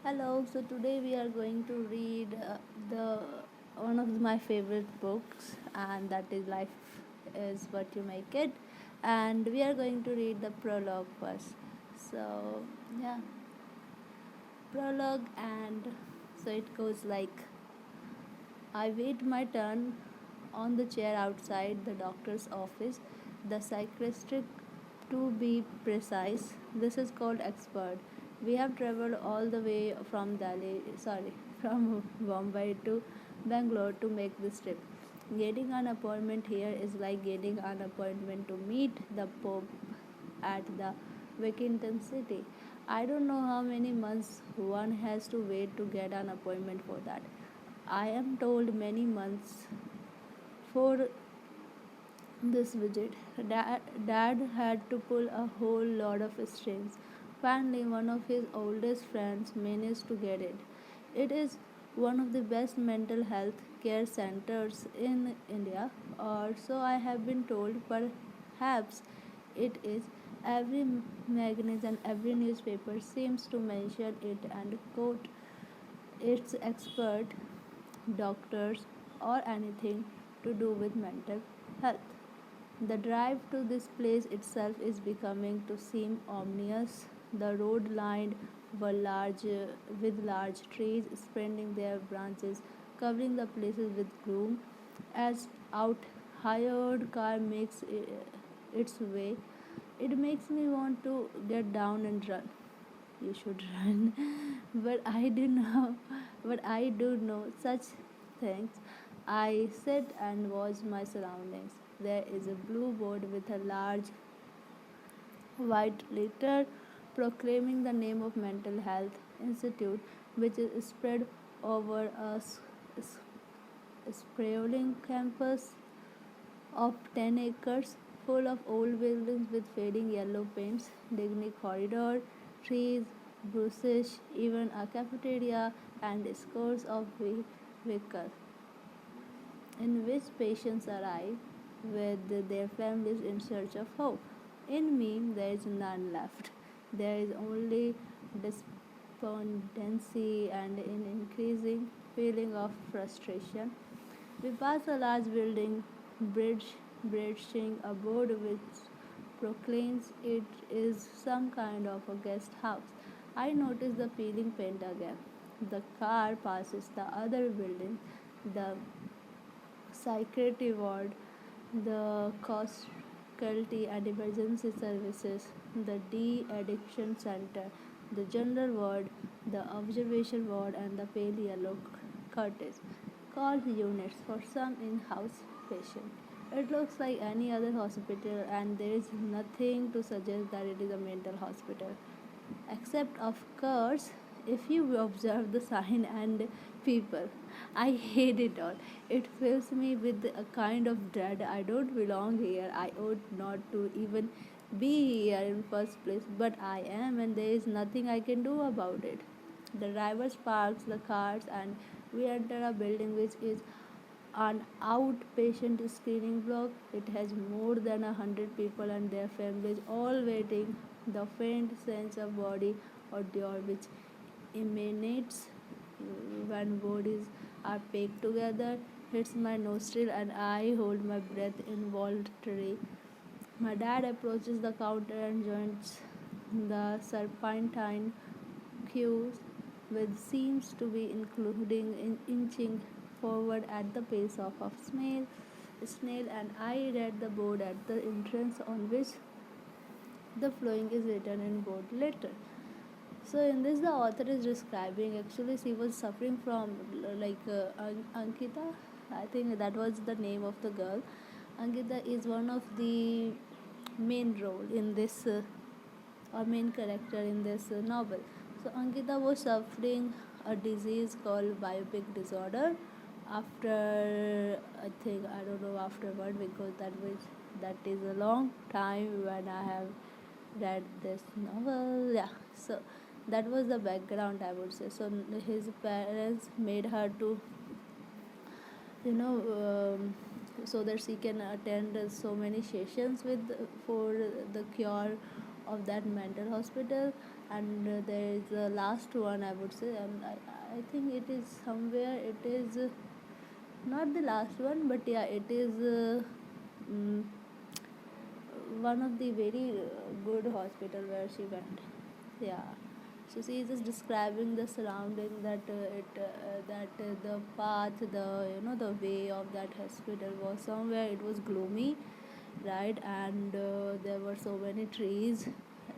Hello. So today we are going to read the one of my favorite books, and that is Life is What You Make It. And we are going to read the prologue first. So yeah, prologue, and so it goes like I wait my turn on the chair outside the doctor's office, the psychiatric to be precise. This is called expert. We have traveled all the way from from Bombay to Bangalore to make this trip. Getting an appointment here is like getting an appointment to meet the Pope at the Vatican City. I don't know how many months one has to wait to get an appointment for that. I am told many months for this visit. Dad had to pull a whole lot of strings. Finally, one of his oldest friends managed to get it. It is one of the best mental health care centers in India, or so I have been told. Perhaps it is. Every magazine and every newspaper seems to mention it and quote its expert, doctors, or anything to do with mental health. The drive to this place itself is becoming to seem ominous. The road lined were with large trees spreading their branches, covering the places with gloom. As out hired car makes its way, it makes me want to get down and run. You should run. But I do know such things. I sit and watch my surroundings. There is a blue board with a large white letter proclaiming the name of Mental Health Institute, which is spread over a sprawling campus of 10 acres, full of old buildings with fading yellow paints, dignity corridor, trees, bushes, even a cafeteria, and scores of vehicles in which patients arrive with their families in search of hope. In me, there is none left. There is only despondency and an increasing feeling of frustration. We pass a large building, brandishing a board which proclaims it is some kind of a guest house. I notice the peeling paint again. The car passes the other building, the psychiatry ward, the casualty and emergency services, the de-addiction center, the general ward, the observation ward, and the pale yellow curtains, called units for some in-house patient. It looks like any other hospital, and there is nothing to suggest that it is a mental hospital. Except, of course, if you observe the sign and people. I hate it all. It fills me with a kind of dread. I don't belong here. I ought not to even be here in first place, but I am, and there is nothing I can do about it. The driver parks the cars, and we enter a building which is an outpatient screening block. It has more than 100 people and their families all waiting. The faint sense of body odor which emanates when bodies are packed together hits my nostril and I hold my breath involuntarily. My dad approaches the counter and joins the serpentine queues, which seems to be including in inching forward at the pace of a snail, and I read the board at the entrance on which the flowing is written in bold letter. So in this, the author is describing actually she was suffering from Ankita. I think that was the name of the girl. Ankita is one of the main role in this or main character in this novel. So Ankita was suffering a disease called biopic disorder. After I think I don't know after what, because that is a long time when I have read this novel. Yeah, so that was the background I would say. So his parents made her to you know so that she can attend so many sessions with for the cure of that mental hospital. And there is the last one, I would say, and I think it is somewhere, it is not the last one, but yeah, it is mm, one of the very good hospital where she went. Yeah. So she is just describing the surrounding, that the path, the the way of that hospital was somewhere, it was gloomy, right? And there were so many trees.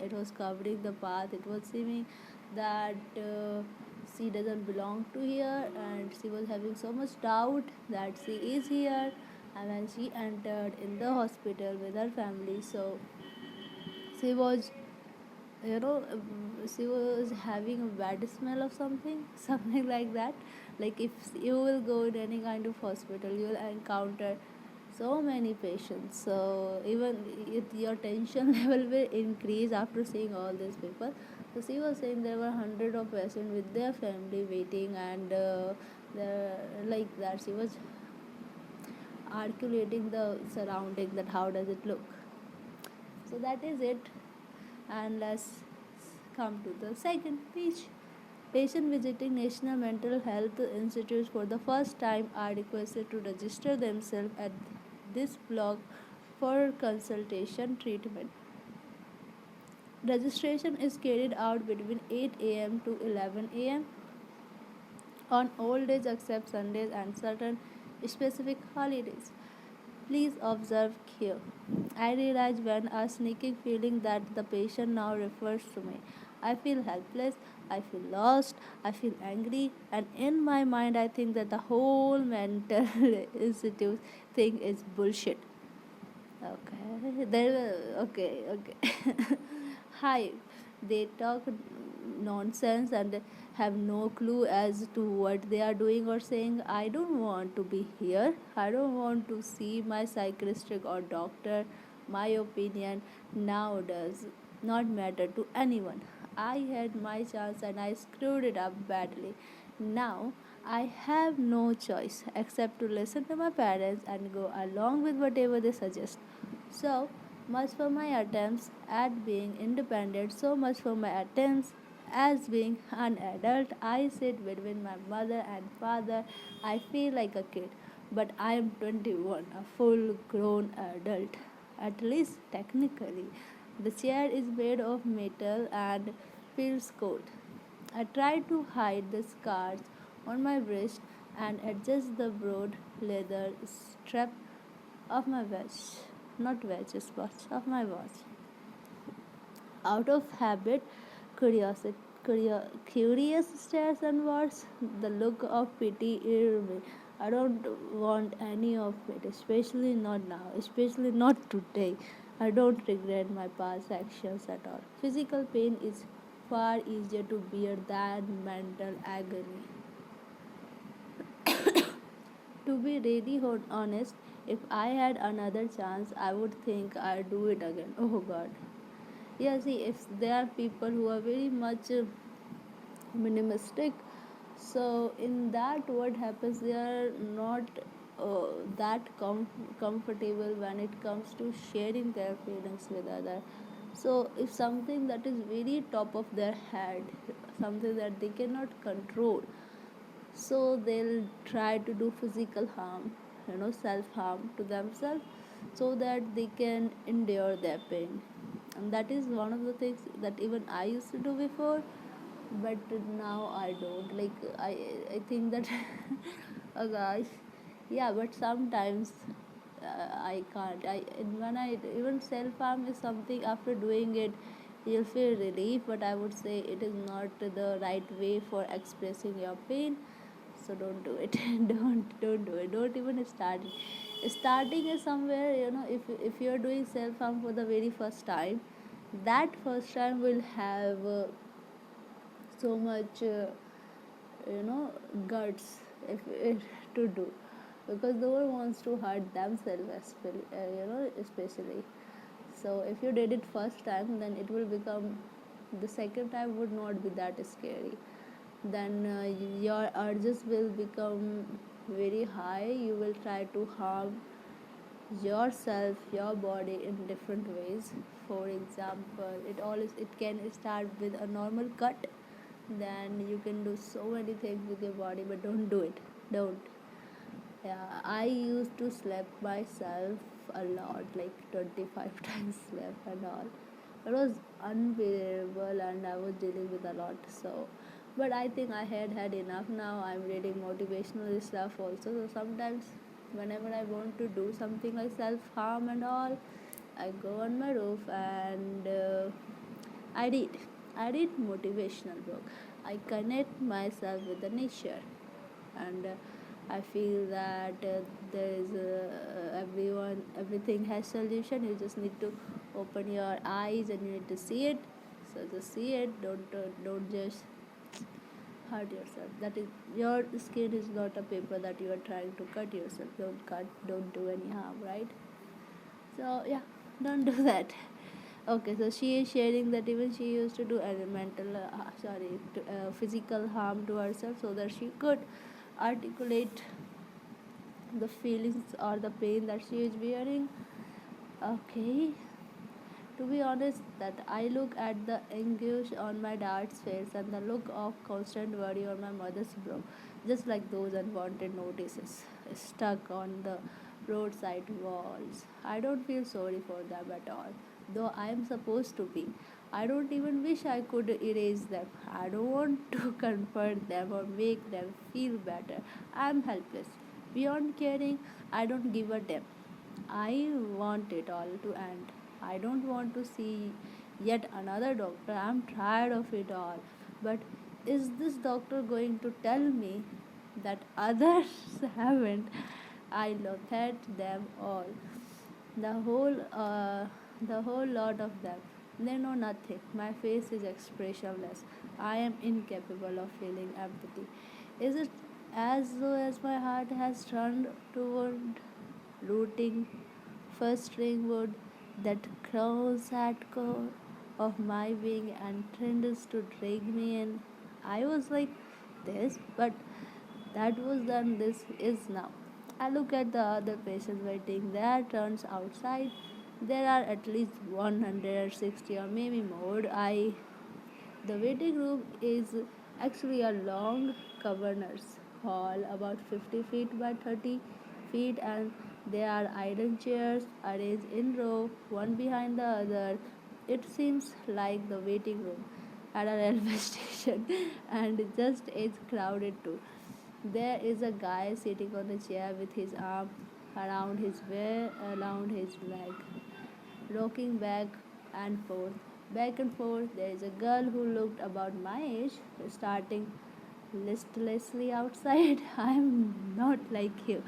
It was covering the path. It was seeming that she doesn't belong to here, and she was having so much doubt that she is here. And when she entered in the hospital with her family, so she was, she was having a bad smell of something something like that. Like, if you will go in any kind of hospital, you will encounter so many patients, so even your tension level will increase after seeing all these people. So she was saying there were hundreds of patients with their family waiting, and like that she was articulating the surrounding, that how does it look. So that is it. And let's come to the second page. Patients visiting National Mental Health Institutes for the first time are requested to register themselves at this block for consultation treatment. Registration is carried out between 8 a.m. to 11 a.m. on all days except Sundays and certain specific holidays. Please observe here. I realize when a sneaking feeling that the patient now refers to me. I feel helpless, I feel lost, I feel angry, and in my mind I think that the whole mental institute thing is bullshit. Okay, okay. Hi, they talk nonsense and have no clue as to what they are doing or saying. I don't want to be here. I don't want to see my psychiatrist or doctor. My opinion now does not matter to anyone. I had my chance and I screwed it up badly. Now I have no choice except to listen to my parents and go along with whatever they suggest. So much for my attempts at being independent, so much for my attempts as being an adult. I sit between my mother and father. I feel like a kid, but I am 21, a full grown adult, at least technically. The chair is made of metal and feels cold. I try to hide the scars on my wrist and adjust the broad leather strap of my watch, not watches, watch, of my watch. Out of habit, curiosity, curious stares and words, the look of pity irritates me. I don't want any of it, especially not now, especially not today. I don't regret my past actions at all. Physical pain is far easier to bear than mental agony. To be really honest, if I had another chance, I would think I'd do it again. Oh God. Yeah, see, if there are people who are very much minimalistic, so in that what happens, they are not that comfortable when it comes to sharing their feelings with others. So if something that is very top of their head, something that they cannot control, so they'll try to do physical harm, self harm to themselves, so that they can endure their pain. And that is one of the things that even I used to do before, but now I don't. Like, I think that oh gosh, yeah, but sometimes I can't. When I even self harm is something, after doing it you'll feel relief, but I would say it is not the right way for expressing your pain. So don't do it. Don't do it. Don't even start it. Starting is somewhere, if you're doing self harm for the very first time, that first time will have so much you know guts, if to do, because no one wants to hurt themselves, especially. So if you did it first time, then it will become, the second time would not be that scary. Then your urges will become very high. You will try to harm yourself, your body in different ways. For example, it can start with a normal cut, then you can do so many things with your body, but don't do it. Don't. Yeah, I used to slap myself a lot, like 25 times slap and all. It was unbearable and I was dealing with a lot. So, but I think I had enough now. I'm reading motivational stuff also. So sometimes, whenever I want to do something like self harm and all, I go on my roof and I read. I read motivational book. I connect myself with the nature, and I feel that there is everything has solution. You just need to open your eyes and you need to see it. So just see it. Don't just hurt yourself. That is, your skin is not a paper that you are trying to cut yourself. Don't cut. Don't do any harm. Right? So yeah, don't do that. Okay, so she is sharing that even she used to do physical harm to herself so that she could articulate the feelings or the pain that she is bearing. Okay, to be honest, that I look at the anguish on my dad's face and the look of constant worry on my mother's brow, just like those unwanted notices stuck on the roadside walls. I don't feel sorry for them at all, though I am supposed to be. I don't even wish I could erase them. I don't want to comfort them or make them feel better. I am helpless. Beyond caring, I don't give a damn. I want it all to end. I don't want to see yet another doctor. I'm tired of it all. But is this doctor going to tell me that others haven't? I look at them all. The whole, uh, the whole lot of them. They know nothing. My face is expressionless. I am incapable of feeling empathy. Is it as though as my heart has turned toward rooting first string wood that crawls at core of my being and tends to drag me in? I was like this, but that was then, this is now. I look at the other patients waiting. There turns outside. There are at least 160 or maybe more. The waiting room is actually a long governor's hall, about 50 feet by 30 feet, and there are iron chairs arranged in row, one behind the other. It seems like the waiting room at a railway station, and just as crowded too. There is a guy sitting on the chair with his arm around his leg, rocking and forth. Back and forth, there is a girl who looked about my age, starting listlessly outside. I am not like you.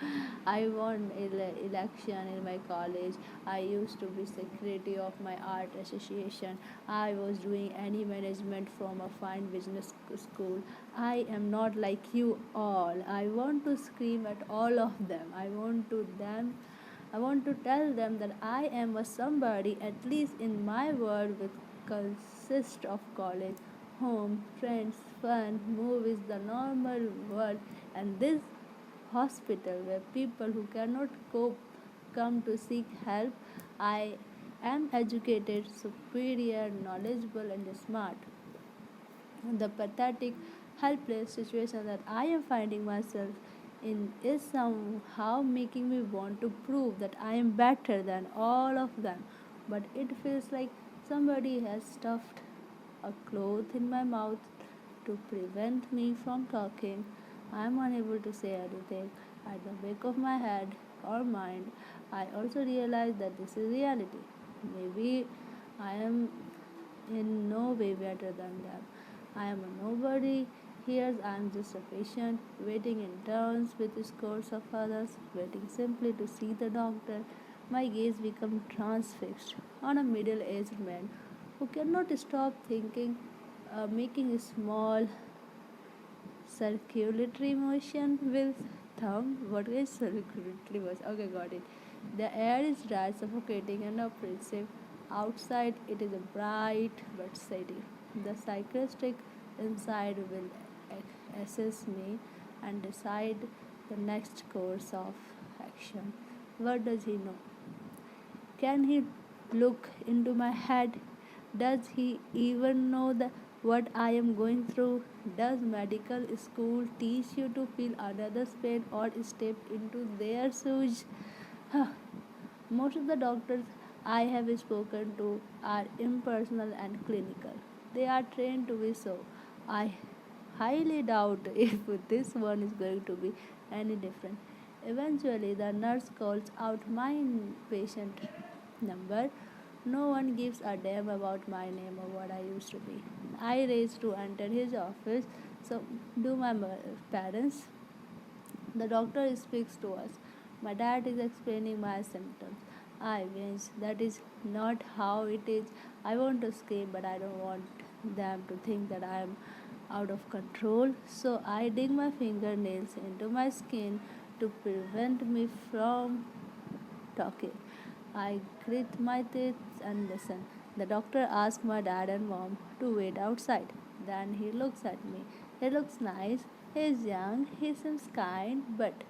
I won election in my college. I used to be secretary of my art association. I was doing any management from a fine business school. I am not like you all. I want to scream at all of them. I want to tell them that I am a somebody, at least in my world, which consists of college, home, friends, fun, movies, the normal world, and this hospital where people who cannot cope come to seek help. I am educated, superior, knowledgeable, and smart. The pathetic, helpless situation that I am finding myself in is somehow making me want to prove that I am better than all of them. But it feels like somebody has stuffed a cloth in my mouth to prevent me from talking. I am unable to say anything. At the back of my head or mind, I also realize that this is reality. Maybe I am in no way better than them. I am a nobody. Here I am just a patient, waiting in turns with scores of others, waiting simply to see the doctor. My gaze becomes transfixed on a middle aged man who cannot stop thinking, making a small circulatory motion with thumb. What is circulatory motion? Okay, got it. The air is dry, suffocating, and oppressive. Outside, it is bright but steady. The psychiatric inside will assess me and decide the next course of action. What does he know? Can he look into my head? Does he even know what I am going through? Does medical school teach you to feel another's pain or step into their shoes? Most of the doctors I have spoken to are impersonal and clinical. They are trained to be so. I highly doubt if this one is going to be any different. Eventually, the nurse calls out my patient number. No one gives a damn about my name or what I used to be. I race to enter his office. So, do my parents? The doctor speaks to us. My dad is explaining my symptoms. I wish that is not how it is. I want to scream, but I don't want them to think that I am out of control. So I dig my fingernails into my skin to prevent me from talking. I grit my teeth and listen. The doctor asks my dad and mom to wait outside. Then he looks at me. He looks nice. He's young. He seems kind, but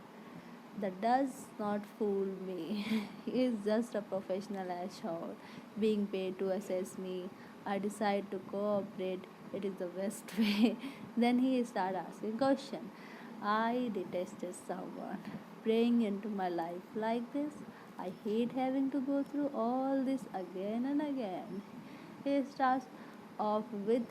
that does not fool me. He is just a professional asshole being paid to assess me. I decide to cooperate. It is the best way. Then he starts asking questions. I detested someone praying into my life like this. I hate having to go through all this again and again. He starts off with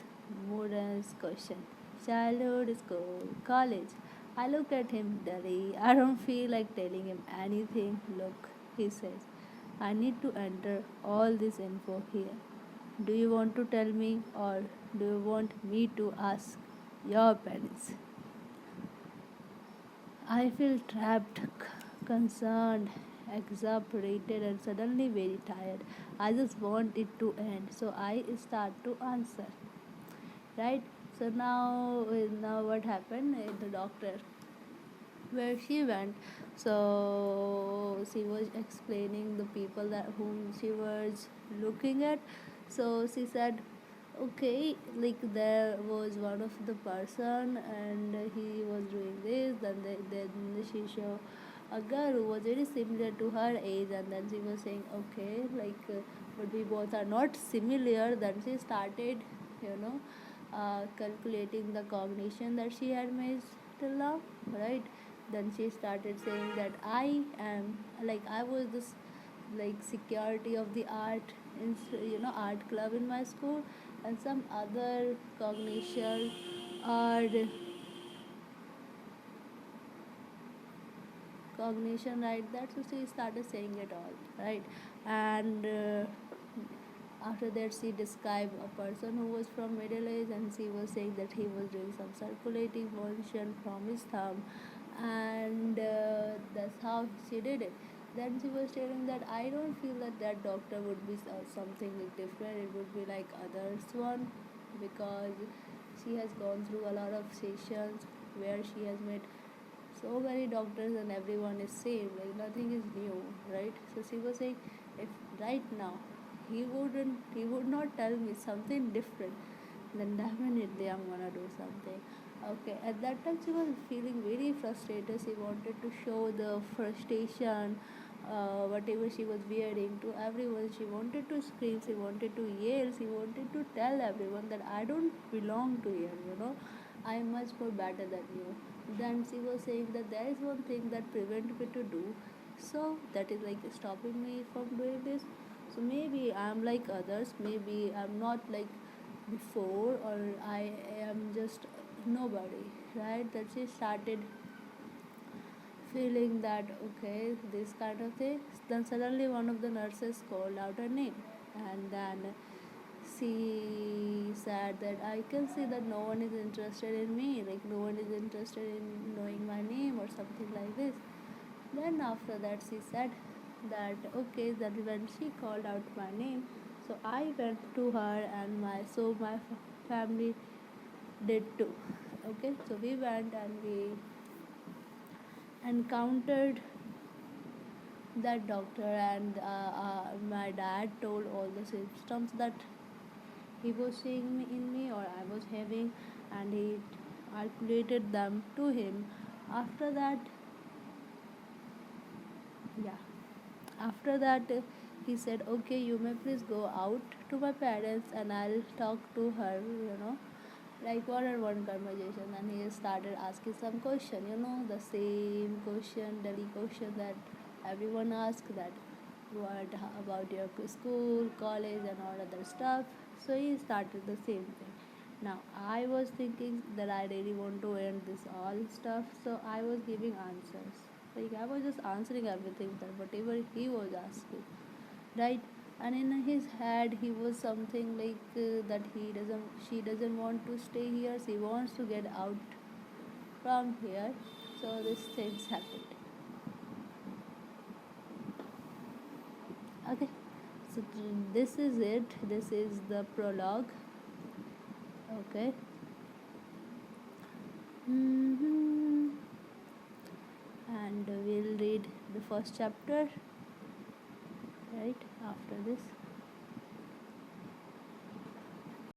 Moore's question. Childhood, school, college. I look at him dully. I don't feel like telling him anything. Look, he says, I need to enter all this info here. Do you want to tell me or do you want me to ask your parents? I feel trapped, concerned, exasperated, and suddenly very tired. I just want it to end, so I start to answer. Right? So now what happened? The doctor where she went, so she was explaining the people that whom she was looking at. So she said, okay, like there was one of the person and he was doing this, then she showed a girl who was very similar to her age, and then she was saying, okay, but we both are not similar. Then she started, you know calculating the cognition that she had made till now, right? Then she started saying that I was this security of the art in art club in my school, and some other cognition, right? That so she started saying it all, right? And after that she described a person who was from middle age, and she was saying that he was doing some circulating motion from his thumb, and that's how she did it. Then she was telling that I don't feel that that doctor would be something different. It would be like others one, because she has gone through a lot of sessions where she has met so many doctors and everyone is same, like nothing is new, right? So she was saying, if right now he would not tell me something different, then definitely I'm gonna do something. Okay, at that time she was feeling very frustrated. She wanted to show the frustration, whatever she was wearing, to everyone. She wanted to scream, she wanted to yell, she wanted to tell everyone that I don't belong to here. I am much more better than you. Then she was saying that there is one thing that prevents me to do, so that is like stopping me from doing this. So maybe I'm like others, maybe I'm not like before, or I am just nobody, right? That she started feeling that okay, this kind of thing. Then suddenly one of the nurses called out her name, and then she said that I can see that no one is interested in me, like no one is interested in knowing my name or something like this. Then after that she said that okay, that when she called out my name, so I went to her, and my family did too. Okay, so we went and we encountered that doctor, and my dad told all the symptoms that he was seeing me in me or I was having, and he articulated them to him. After that, yeah, after that he said, okay, you may please go out to my parents and I'll talk to her, like one-on-one conversation. And he started asking some question, the same question, daily question that everyone asks, that what about your school, college, and all other stuff. So he started the same thing. Now I was thinking that I really want to end this all stuff, so I was giving answers. Like I was just answering everything that whatever he was asking, right? And in his head he was something like that she doesn't want to stay here, she wants to get out from here. So these things happened. Okay, so this is it, this is the prologue. Okay. hmm and we'll read the first chapter right after this.